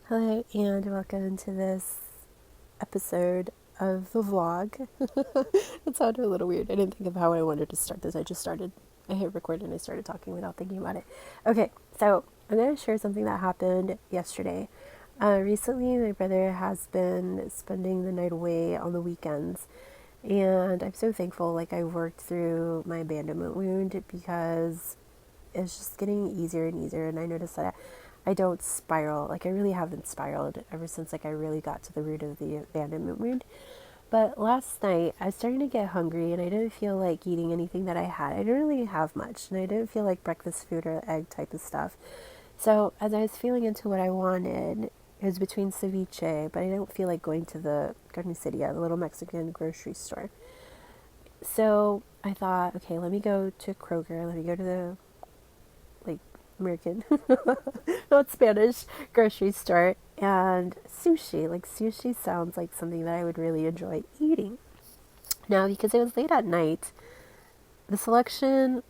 Hello and welcome to this episode of the vlog. It sounded a little weird. I didn't think of how I wanted to start this. I hit record and I started talking without thinking about it. Okay, so I'm going to share something that happened yesterday. Recently, my brother has been spending the night away on the weekends, and I'm so thankful. Like, I worked through my abandonment wound because it's just getting easier and easier, and I noticed that I don't spiral. Like, I really haven't spiraled ever since I really got to the root of the abandonment wound. But last night I was starting to get hungry and I didn't feel like eating anything that I had. I didn't really have much and I didn't feel like breakfast food or egg type of stuff. So as I was feeling into what I wanted, it was between ceviche, but I didn't feel like going to the Carniceria, the little Mexican grocery store. So I thought, okay, let me go to Kroger. Let me go to the like American, not Spanish, grocery store and sushi. Like, sushi sounds like something that I would really enjoy eating. Now, because it was late at night, the selection,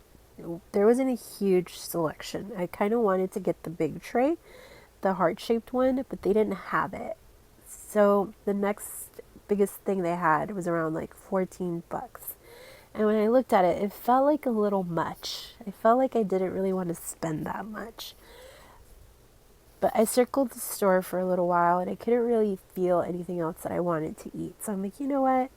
there wasn't a huge selection. I kind of wanted to get the big tray, the heart shaped one, but they didn't have it. So the next biggest thing they had was around like $14. And when I looked at it, it felt like a little much. I felt like I didn't really want to spend that much. But I circled the store for a little while and I couldn't really feel anything else that I wanted to eat. So I'm like, you know what?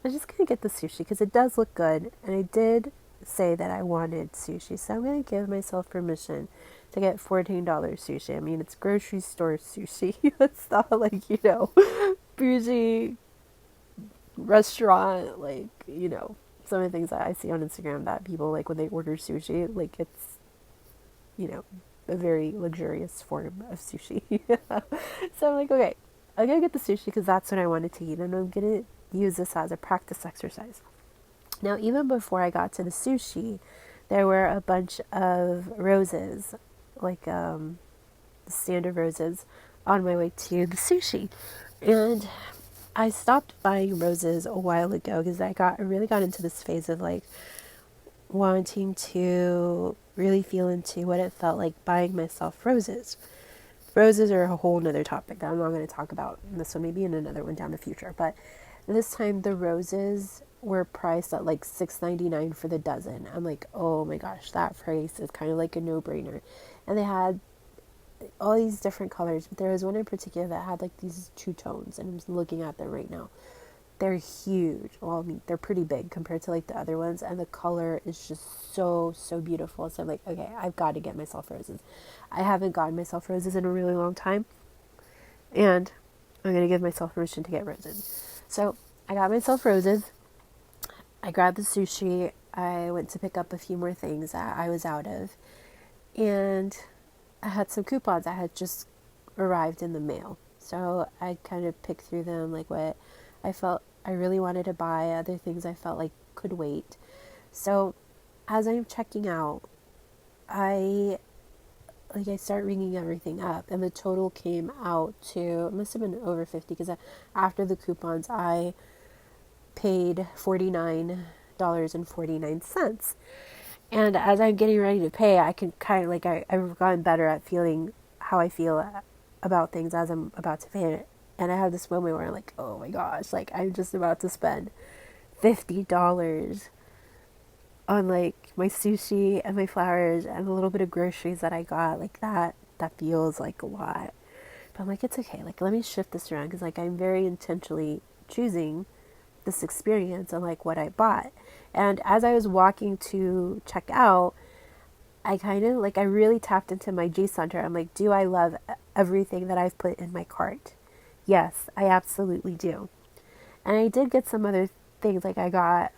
I'm just going to get the sushi because it does look good. And I did say that I wanted sushi. So I'm going to give myself permission to get $14 sushi. I mean, it's grocery store sushi. It's not like, bougie restaurant, like, some of the things that I see on Instagram that people like when they order sushi, like it's, you know, a very luxurious form of sushi. So I'm like, okay, I'm gonna get the sushi because that's what I wanted to eat, and I'm gonna use this as a practice exercise. Now, even before I got to the sushi, there were a bunch of roses, like the standard roses, on my way to the sushi, and I stopped buying roses a while ago because I really got into this phase of like wanting to really feel into what it felt like buying myself roses. Roses are a whole nother topic that I'm not going to talk about in this one, maybe in another one down the future. But this time the roses were priced at like $6.99 for the dozen. I'm like, oh my gosh, that price is kind of like a no-brainer. And they had all these different colors, but there was one in particular that had like these two tones, and I'm just looking at them right now. They're huge. Well, I mean, they're pretty big compared to like the other ones, and the color is just so beautiful. So I'm like, okay, I've got to get myself roses. I haven't gotten myself roses in a really long time, and I'm gonna give myself permission to get roses. So I got myself roses. I grabbed the sushi. I went to pick up a few more things that I was out of, and I had some coupons that had just arrived in the mail. So I kind of picked through them, like what I felt I really wanted to buy, other things I felt like could wait. So as I'm checking out, I start ringing everything up, and the total came out to, it must have been over 50 because after the coupons I paid $49.49. And as I'm getting ready to pay, I can kind of like I've gotten better at feeling how I feel about things as I'm about to pay it. And I have this moment where I'm like, oh my gosh, like I'm just about to spend $50 on like my sushi and my flowers and a little bit of groceries that I got. Like that feels like a lot. But I'm like, it's okay. Like, let me shift this around because like I'm very intentionally choosing this experience and like what I bought. And as I was walking to check out, I kind of like I really tapped into my G center. I'm like, do I love everything that I've put in my cart? Yes, I absolutely do. And I did get some other things. Like I got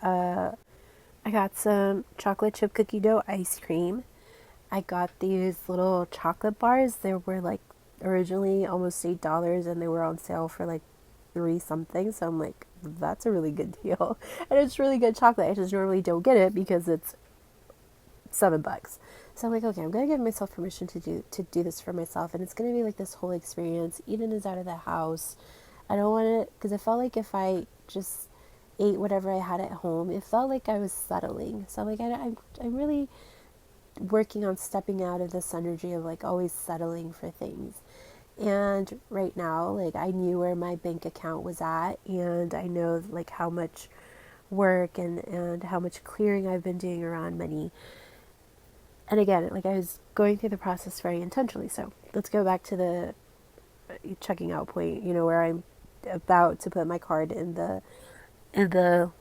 some chocolate chip cookie dough ice cream. I got these little chocolate bars. They were like originally almost $8 and they were on sale for like three something. So I'm like, that's a really good deal. And it's really good chocolate. I just normally don't get it because it's $7. So I'm like, okay, I'm gonna give myself permission to do this for myself, and it's gonna be like this whole experience. Eden is out of the house. I don't want to, because I felt like if I just ate whatever I had at home, it felt like I was settling. So I'm like, I'm really working on stepping out of this energy of like always settling for things. And right now, like I knew where my bank account was at, and I know like how much work and how much clearing I've been doing around money. And again, like I was going through the process very intentionally. So let's go back to the checking out point, where I'm about to put my card in the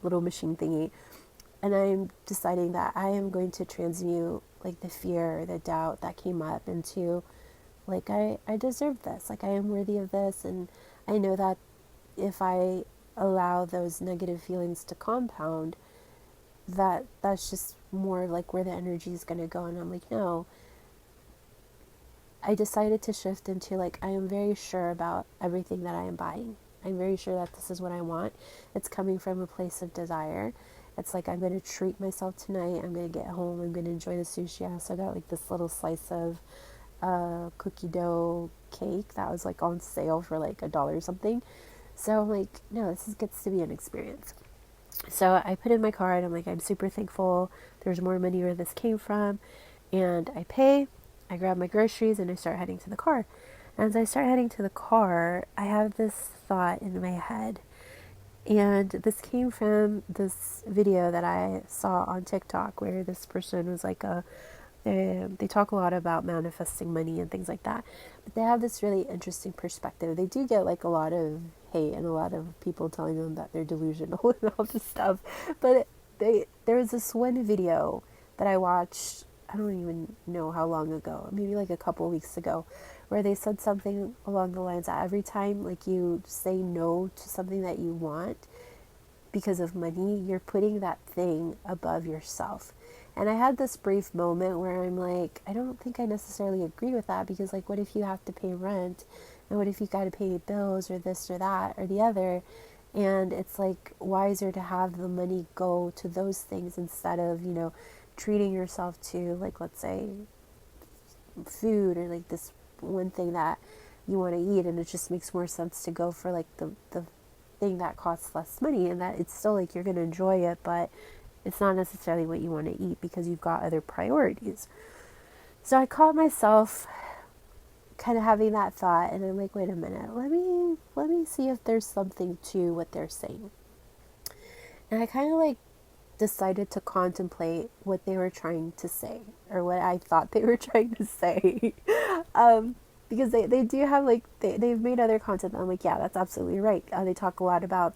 little machine thingy. And I'm deciding that I am going to transmute like the fear, the doubt that came up into like I deserve this. Like I am worthy of this, and I know that if I allow those negative feelings to compound, that's just more like where the energy is going to go. And I'm like, no, I decided to shift into like I am very sure about everything that I am buying. I'm very sure that this is what I want. It's coming from a place of desire. It's like I'm going to treat myself tonight. I'm going to get home. I'm going to enjoy the sushi. I also got like this little slice of cookie dough cake that was like on sale for like $1 or something. So I'm like, no, gets to be an experience. So I put in my card. I'm like, I'm super thankful. There's more money where this came from. And I pay. I grab my groceries and I start heading to the car. As I start heading to the car, I have this thought in my head. And this came from this video that I saw on TikTok where this person was like they talk a lot about manifesting money and things like that. But they have this really interesting perspective. They do get like a lot of hate and a lot of people telling them that they're delusional and all this stuff. But there was this one video that I watched, I don't even know how long ago, maybe like a couple of weeks ago, where they said something along the lines that every time like you say no to something that you want because of money, you're putting that thing above yourself. And I had this brief moment where I'm like, I don't think I necessarily agree with that, because like what if you have to pay rent, and what if you got to pay bills or this or that or the other, and it's like wiser to have the money go to those things instead of treating yourself to, like, let's say food or like this one thing that you want to eat, and it just makes more sense to go for like the thing that costs less money, and that it's still like you're going to enjoy it, but it's not necessarily what you want to eat because you've got other priorities. So I caught myself kind of having that thought, and I'm like, wait a minute, let me see if there's something to what they're saying. And I kind of like decided to contemplate what they were trying to say, or what I thought they were trying to say. Because they do have like, they've made other content that I'm like, yeah, that's absolutely right. They talk a lot about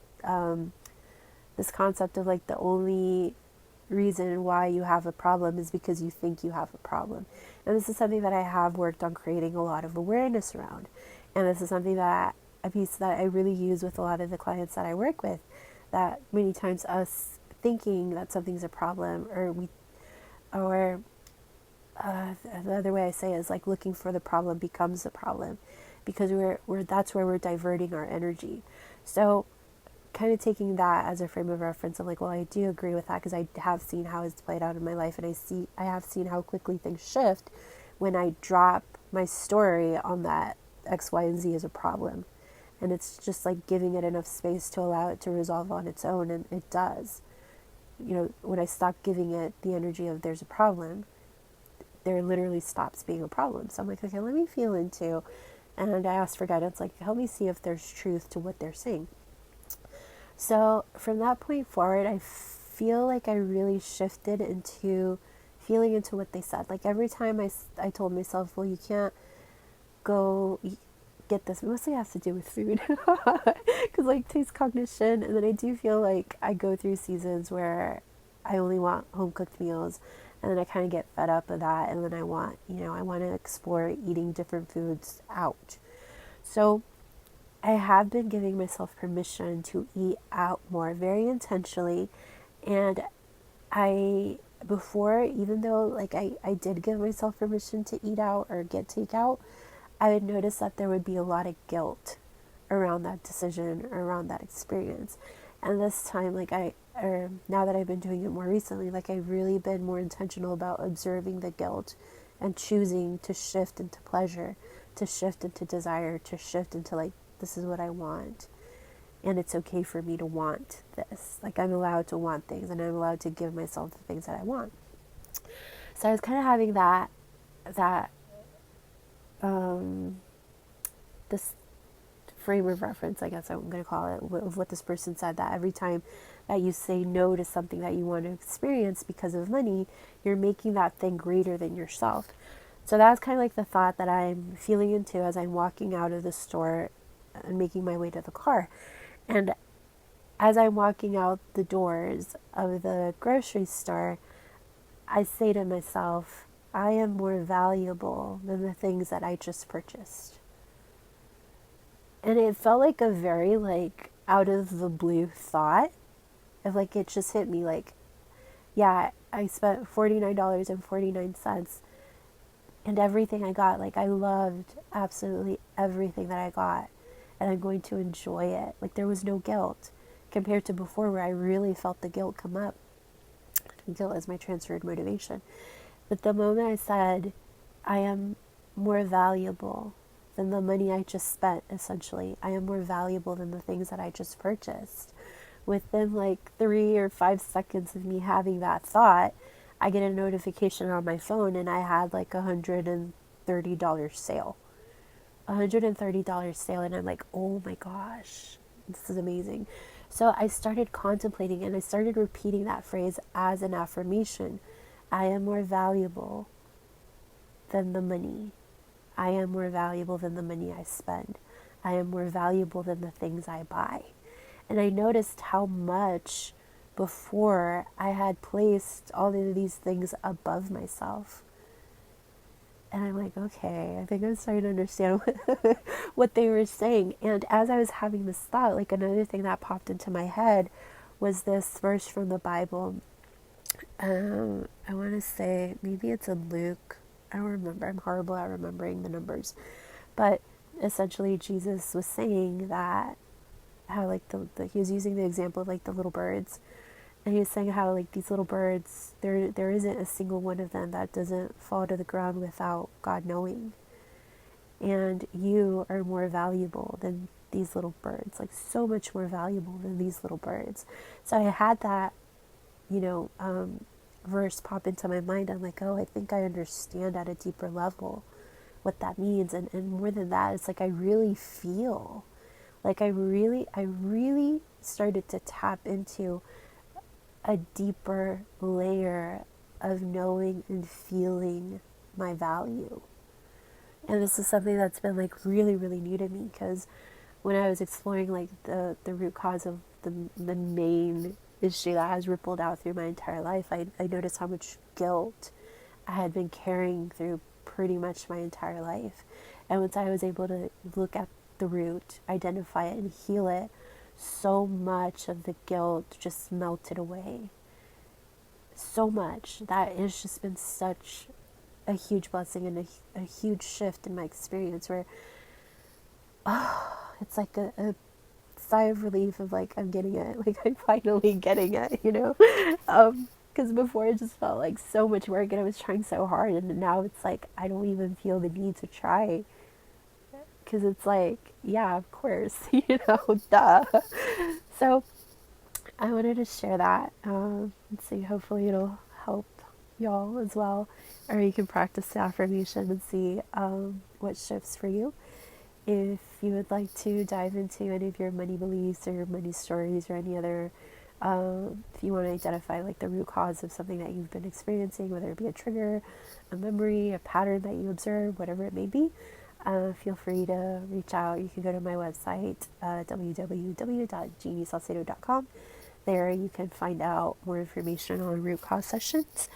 this concept of like the only reason why you have a problem is because you think you have a problem. And this is something that I have worked on creating a lot of awareness around. And this is something that a piece that I really use with a lot of the clients that I work with, that many times us thinking that something's a problem, or the other way I say it is like looking for the problem becomes the problem, because we're that's where we're diverting our energy. So kind of taking that as a frame of reference, I'm like, well, I do agree with that, because I have seen how it's played out in my life, and I have seen how quickly things shift when I drop my story on that X, Y, and Z is a problem. And it's just like giving it enough space to allow it to resolve on its own, and it does. When I stop giving it the energy of there's a problem, there literally stops being a problem. So I'm like, okay, let me feel into, and I asked for guidance, like, help me see if there's truth to what they're saying. So from that point forward, I feel like I really shifted into feeling into what they said. Like every time I told myself, well, you can't go get this. It mostly has to do with food, because like taste cognition. And then I do feel like I go through seasons where I only want home cooked meals, and then I kind of get fed up of that, and then I want to explore eating different foods out. So I have been giving myself permission to eat out more, very intentionally. And before, even though like I did give myself permission to eat out or get takeout, I would notice that there would be a lot of guilt around that decision, around that experience. And this time, now that I've been doing it more recently, like I've really been more intentional about observing the guilt and choosing to shift into pleasure, to shift into desire, to shift into like, this is what I want. And it's okay for me to want this. Like I'm allowed to want things, and I'm allowed to give myself the things that I want. So I was kind of having that um, this frame of reference, I guess I'm going to call it, of what this person said, that every time that you say no to something that you want to experience because of money, you're making that thing greater than yourself. So that's kind of like the thought that I'm feeling into as I'm walking out of the store and making my way to the car. And as I'm walking out the doors of the grocery store, I say to myself, I am more valuable than the things that I just purchased. And it felt like a very like out of the blue thought of like it just hit me like, yeah, I spent $49.49 and everything I got, like I loved absolutely everything that I got and I'm going to enjoy it. Like there was no guilt compared to before where I really felt the guilt come up. Guilt is my transferred motivation. But the moment I said, I am more valuable than the money I just spent, essentially, I am more valuable than the things that I just purchased. Within like 3 or 5 seconds of me having that thought, I get a notification on my phone and I had like $130 sale. $130 sale, and I'm like, oh my gosh, this is amazing. So I started contemplating and I started repeating that phrase as an affirmation. I am more valuable than the money. I am more valuable than the money I spend. I am more valuable than the things I buy. And I noticed how much before I had placed all of these things above myself. And I'm like, okay, I think I'm starting to understand what they were saying. And as I was having this thought, like another thing that popped into my head was this verse from the Bible. I want to say, maybe it's in Luke. I don't remember. I'm horrible at remembering the numbers. But essentially, Jesus was saying that how like he was using the example of like the little birds. And he was saying how like these little birds, there isn't a single one of them that doesn't fall to the ground without God knowing. And you are more valuable than these little birds, like so much more valuable than these little birds. So I had that, verse pop into my mind. I'm like, oh, I think I understand at a deeper level what that means. And more than that, it's like I really feel like I really started to tap into a deeper layer of knowing and feeling my value. And this is something that's been like really, really new to me, because when I was exploring like the root cause of the main issue that has rippled out through my entire life, I noticed how much guilt I had been carrying through pretty much my entire life. And once I was able to look at the root, identify it, and heal it, so much of the guilt just melted away. So much. That has just been such a huge blessing and a huge shift in my experience where it's like a sigh of relief of like, I'm getting it. Like, I'm finally getting it, because before it just felt like so much work and I was trying so hard, and now it's like I don't even feel the need to try, because it's like, yeah, of course, duh. So I wanted to share that and see, hopefully it'll help y'all as well, or you can practice the affirmation and see what shifts for you. If you would like to dive into any of your money beliefs or your money stories or any other, if you want to identify like the root cause of something that you've been experiencing, whether it be a trigger, a memory, a pattern that you observe, whatever it may be, feel free to reach out. You can go to my website, www.giniesalcedo.com. There you can find out more information on root cause sessions.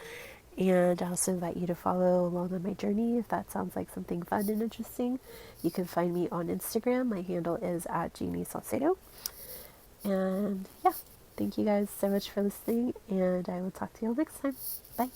And I also invite you to follow along on my journey if that sounds like something fun and interesting. You can find me on Instagram. My handle is @GenieSalcedo. And yeah, thank you guys so much for listening, and I will talk to you all next time. Bye.